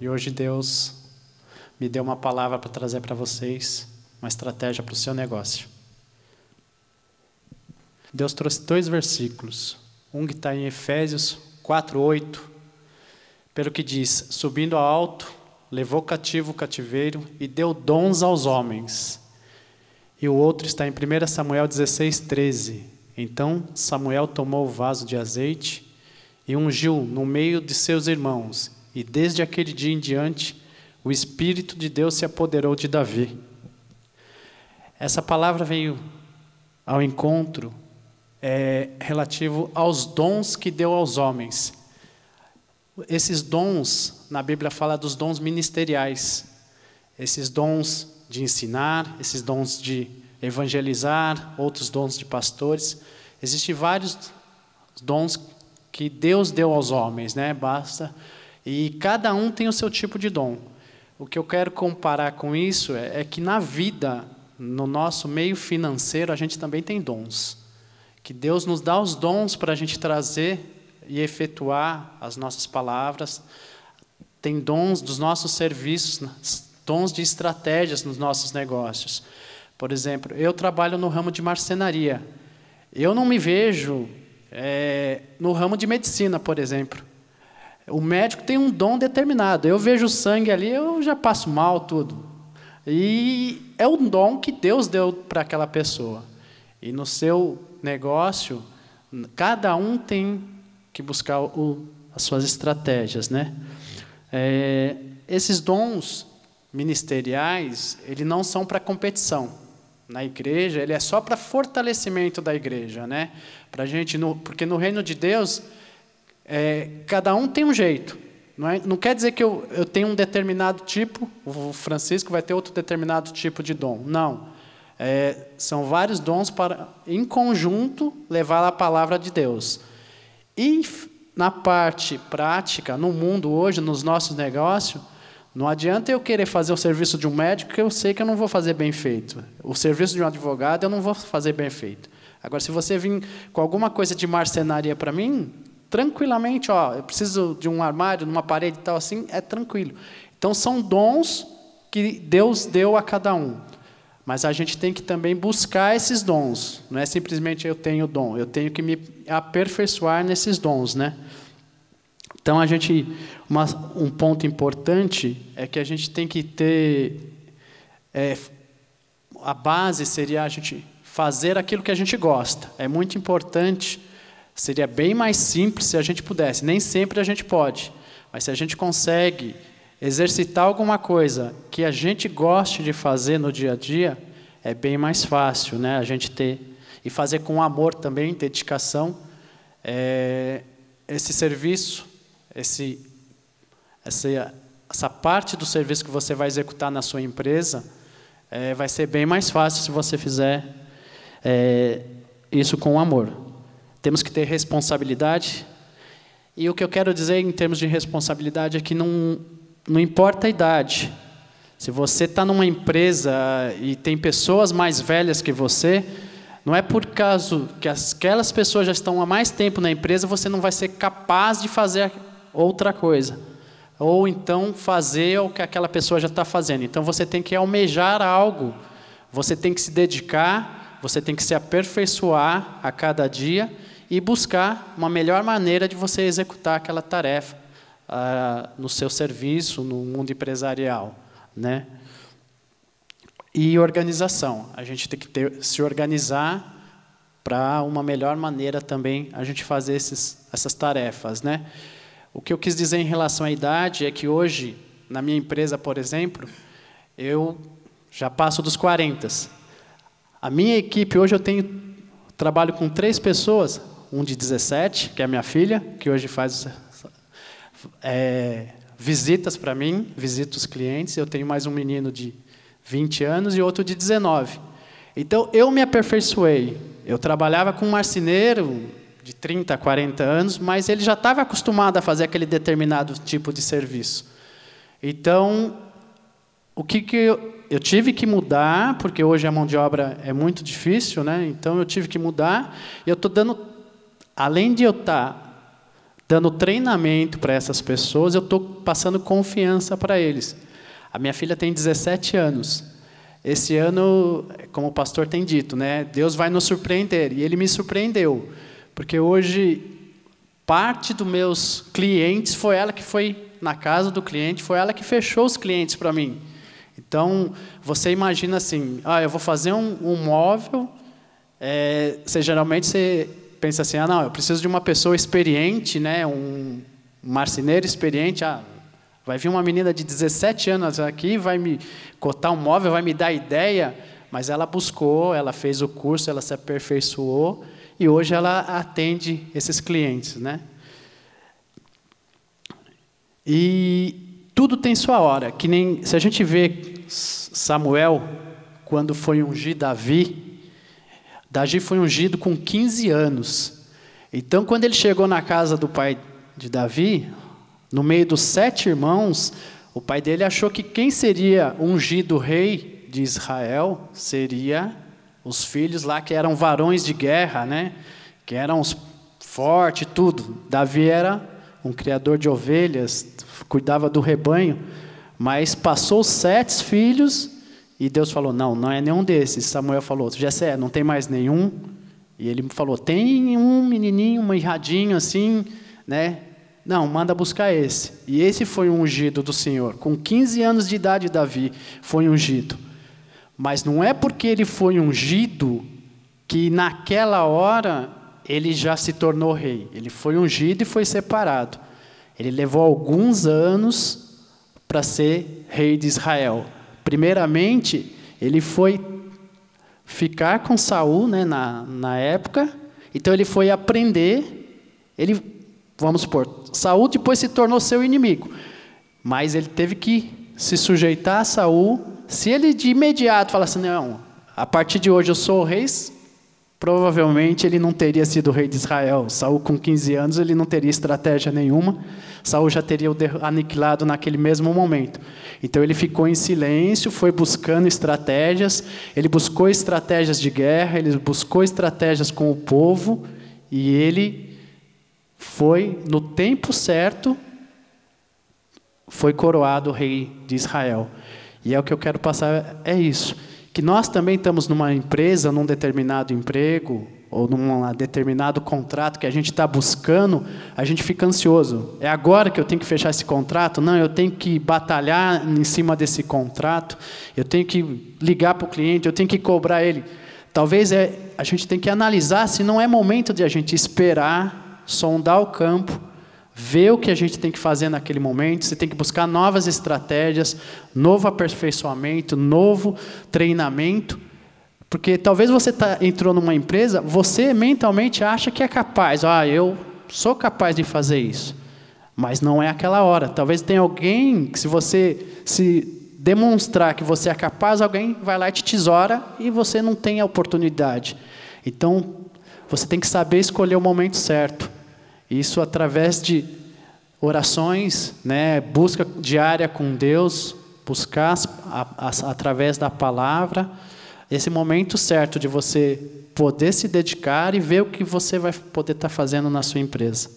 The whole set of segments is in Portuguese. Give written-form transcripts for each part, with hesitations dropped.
E hoje Deus me deu uma palavra para trazer para vocês, uma estratégia para o seu negócio. Deus trouxe 2 versículos. Um que está em Efésios 4:8, pelo que diz: subindo ao alto, levou cativo o cativeiro e deu dons aos homens. E o outro está em 1 Samuel 16:13. Então Samuel tomou o vaso de azeite e ungiu no meio de seus irmãos. E desde aquele dia em diante, o Espírito de Deus se apoderou de Davi. Essa palavra veio ao encontro relativo aos dons que deu aos homens. Esses dons, na Bíblia fala dos dons ministeriais. Esses dons de ensinar, esses dons de evangelizar, outros dons de pastores. Existem vários dons que Deus deu aos homens, né? E cada um tem o seu tipo de dom. O que eu quero comparar com isso é que na vida, no nosso meio financeiro, a gente também tem dons. Que Deus nos dá os dons para a gente trazer e efetuar as nossas palavras. Tem dons dos nossos serviços, dons de estratégias nos nossos negócios. Por exemplo, eu trabalho no ramo de marcenaria. Eu não me vejo no ramo de medicina, por exemplo. O médico tem um dom determinado. Eu vejo o sangue ali, eu já passo mal, tudo. E é um dom que Deus deu para aquela pessoa. E no seu negócio, cada um tem que buscar as suas estratégias, né? Esses dons ministeriais, eles não são para competição. Na igreja, ele é só para fortalecimento da igreja, né? Pra gente, porque no reino de Deus, cada um tem um jeito. Não quer dizer que eu tenho um determinado tipo, o Francisco vai ter outro determinado tipo de dom. Não. São vários dons para, em conjunto, levar a palavra de Deus. E na parte prática, no mundo hoje, nos nossos negócios, não adianta eu querer fazer o serviço de um médico, que eu sei que eu não vou fazer bem feito. O serviço de um advogado, eu não vou fazer bem feito. Agora, se você vir com alguma coisa de marcenaria para mim, tranquilamente, eu preciso de um armário, numa parede e tal assim, é tranquilo. Então, são dons que Deus deu a cada um. Mas a gente tem que também buscar esses dons. Não é simplesmente eu tenho dom, eu tenho que me aperfeiçoar nesses dons, né? Então, um ponto importante é que a gente tem que ter... a base seria a gente fazer aquilo que a gente gosta. É muito importante, seria bem mais simples se a gente pudesse. Nem sempre a gente pode, mas se a gente consegue exercitar alguma coisa que a gente goste de fazer no dia a dia, é bem mais fácil, né? A gente ter, e fazer com amor também, dedicação, esse serviço, essa parte do serviço que você vai executar na sua empresa, vai ser bem mais fácil se você fizer isso com amor. Temos que ter responsabilidade, e o que eu quero dizer em termos de responsabilidade é que não importa a idade. Se você está numa empresa e tem pessoas mais velhas que você, não é por causa que aquelas pessoas já estão há mais tempo na empresa, você não vai ser capaz de fazer outra coisa. Ou então fazer o que aquela pessoa já está fazendo. Então você tem que almejar algo, você tem que se dedicar, você tem que se aperfeiçoar a cada dia e buscar uma melhor maneira de você executar aquela tarefa no seu serviço, no mundo empresarial, né? E organização. A gente tem que se organizar para uma melhor maneira também a gente fazer essas tarefas, né? O que eu quis dizer em relação à idade é que hoje, na minha empresa, por exemplo, eu já passo dos 40. A minha equipe, hoje trabalho com 3 pessoas, um de 17, que é a minha filha, que hoje faz visitas para mim, visita os clientes. Eu tenho mais um menino de 20 anos e outro de 19. Então, eu me aperfeiçoei. Eu trabalhava com um marceneiro de 30, 40 anos, mas ele já estava acostumado a fazer aquele determinado tipo de serviço. Então, o que eu tive que mudar, porque hoje a mão de obra é muito difícil, né? Então, eu tive que mudar. E eu estou dando, além de eu estar dando treinamento para essas pessoas, eu estou passando confiança para eles. A minha filha tem 17 anos. Esse ano, como o pastor tem dito, né, Deus vai nos surpreender. E Ele me surpreendeu. Porque hoje, parte dos meus clientes, foi ela que foi na casa do cliente, foi ela que fechou os clientes para mim. Então, você imagina assim, eu vou fazer um móvel, geralmente você pensa assim, não, eu preciso de uma pessoa experiente, né, um marceneiro experiente, vai vir uma menina de 17 anos aqui, vai me cotar um móvel, vai me dar ideia, mas ela buscou, ela fez o curso, ela se aperfeiçoou, e hoje ela atende esses clientes, né? E tudo tem sua hora, que nem se a gente vê Samuel, quando foi ungir Davi foi ungido com 15 anos. Então, quando ele chegou na casa do pai de Davi, no meio dos 7 irmãos, o pai dele achou que quem seria ungido rei de Israel seria os filhos lá que eram varões de guerra, né? Que eram os fortes, tudo. Davi era um criador de ovelhas, cuidava do rebanho, mas passou os 7 filhos e Deus falou, não é nenhum desses. Samuel falou, Jessé, não tem mais nenhum? E ele falou, tem um menininho, um mirradinho assim, né? Não, manda buscar esse. E esse foi o ungido do Senhor. Com 15 anos de idade, Davi foi ungido. Mas não é porque ele foi ungido que naquela hora ele já se tornou rei. Ele foi ungido e foi separado. Ele levou alguns anos para ser rei de Israel. Primeiramente, ele foi ficar com Saul, né, na época. Então ele foi aprender. Vamos supor, Saul depois se tornou seu inimigo. Mas ele teve que se sujeitar a Saul. Se ele de imediato falasse, não, a partir de hoje eu sou o rei, provavelmente ele não teria sido rei de Israel. Saul com 15 anos, ele não teria estratégia nenhuma. Saul já teria o aniquilado naquele mesmo momento. Então ele ficou em silêncio, foi buscando estratégias, ele buscou estratégias de guerra, ele buscou estratégias com o povo, e ele foi, no tempo certo, foi coroado rei de Israel. E é o que eu quero passar, é isso. Que nós também estamos numa empresa, num determinado emprego, ou num determinado contrato que a gente está buscando, a gente fica ansioso. É agora que eu tenho que fechar esse contrato? Não, eu tenho que batalhar em cima desse contrato, eu tenho que ligar para o cliente, eu tenho que cobrar ele. Talvez a gente tem que analisar se não é momento de a gente esperar, sondar o campo, ver o que a gente tem que fazer naquele momento. Você tem que buscar novas estratégias, novo aperfeiçoamento, novo treinamento, porque talvez você entrou numa empresa, você mentalmente acha que é capaz, eu sou capaz de fazer isso, mas não é aquela hora. Talvez tenha alguém que, se você se demonstrar que você é capaz, alguém vai lá e te tesoura e você não tem a oportunidade. Então, você tem que saber escolher o momento certo. Isso através de orações, né, busca diária com Deus, buscar através da palavra, esse momento certo de você poder se dedicar e ver o que você vai poder estar fazendo na sua empresa.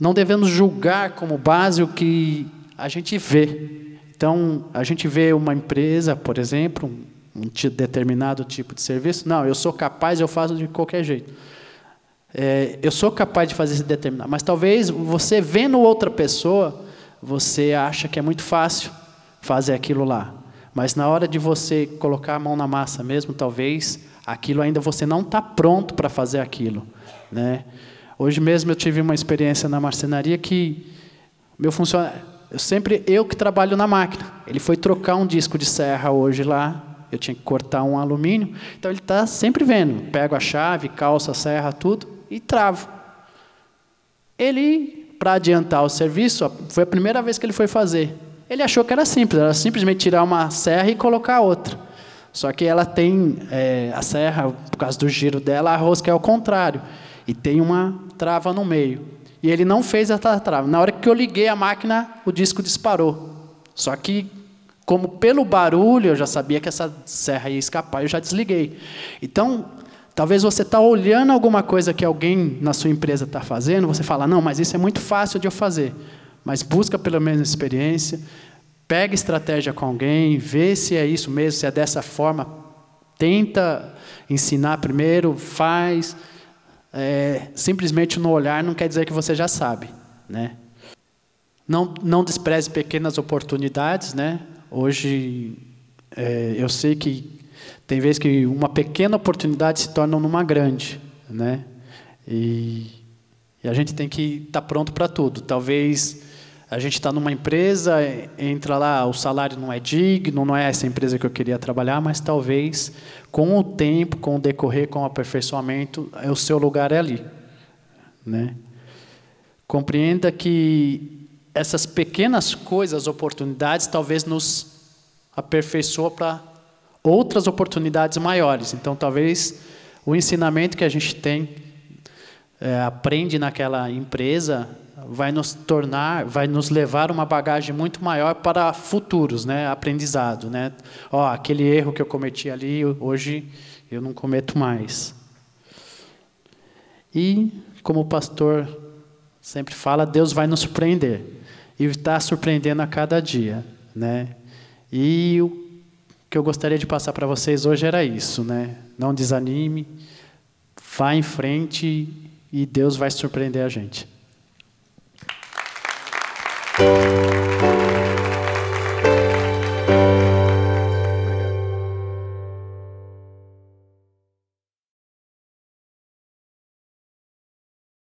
Não devemos julgar como base o que a gente vê. Então, a gente vê uma empresa, por exemplo, um determinado tipo de serviço. Não, eu sou capaz, eu faço de qualquer jeito. Eu sou capaz de fazer esse determinado. Mas talvez você vendo outra pessoa, você acha que é muito fácil fazer aquilo lá. Mas na hora de você colocar a mão na massa mesmo, talvez aquilo ainda você não está pronto para fazer aquilo, né? Hoje mesmo eu tive uma experiência na marcenaria que meu funcionário, eu que trabalho na máquina, ele foi trocar um disco de serra hoje lá. Eu tinha que cortar um alumínio, então ele está sempre vendo. Pego a chave, calço a serra, tudo, e travo. Ele, para adiantar o serviço, foi a primeira vez que ele foi fazer. Ele achou que era simples, era simplesmente tirar uma serra e colocar outra. Só que ela tem, a serra, por causa do giro dela, a rosca é ao contrário. E tem uma trava no meio. E ele não fez essa trava. Na hora que eu liguei a máquina, o disco disparou. Só que, como pelo barulho, eu já sabia que essa serra ia escapar, eu já desliguei. Então, Talvez você está olhando alguma coisa que alguém na sua empresa está fazendo, você fala, não, mas isso é muito fácil de eu fazer. Mas busca pelo menos experiência, pega estratégia com alguém, vê se é isso mesmo, se é dessa forma, tenta ensinar primeiro, faz. Simplesmente no olhar não quer dizer que você já sabe, né? Não despreze pequenas oportunidades, né? Hoje, eu sei que tem vezes que uma pequena oportunidade se torna numa grande, né? E a gente tem que estar pronto para tudo. Talvez a gente está numa empresa, entra lá, o salário não é digno, não é essa empresa que eu queria trabalhar, mas talvez com o tempo, com o decorrer, com o aperfeiçoamento, o seu lugar é ali, né? Compreenda que essas pequenas coisas, oportunidades, talvez nos aperfeiçoam para outras oportunidades maiores. Então, talvez o ensinamento que a gente tem, aprende naquela empresa, vai nos levar uma bagagem muito maior para futuros, né? Aprendizado, né? Aquele erro que eu cometi ali, hoje eu não cometo mais. E, como o pastor sempre fala, Deus vai nos surpreender. E está surpreendendo a cada dia, né? E o que eu gostaria de passar para vocês hoje era isso, né? Não desanime, vá em frente e Deus vai surpreender a gente.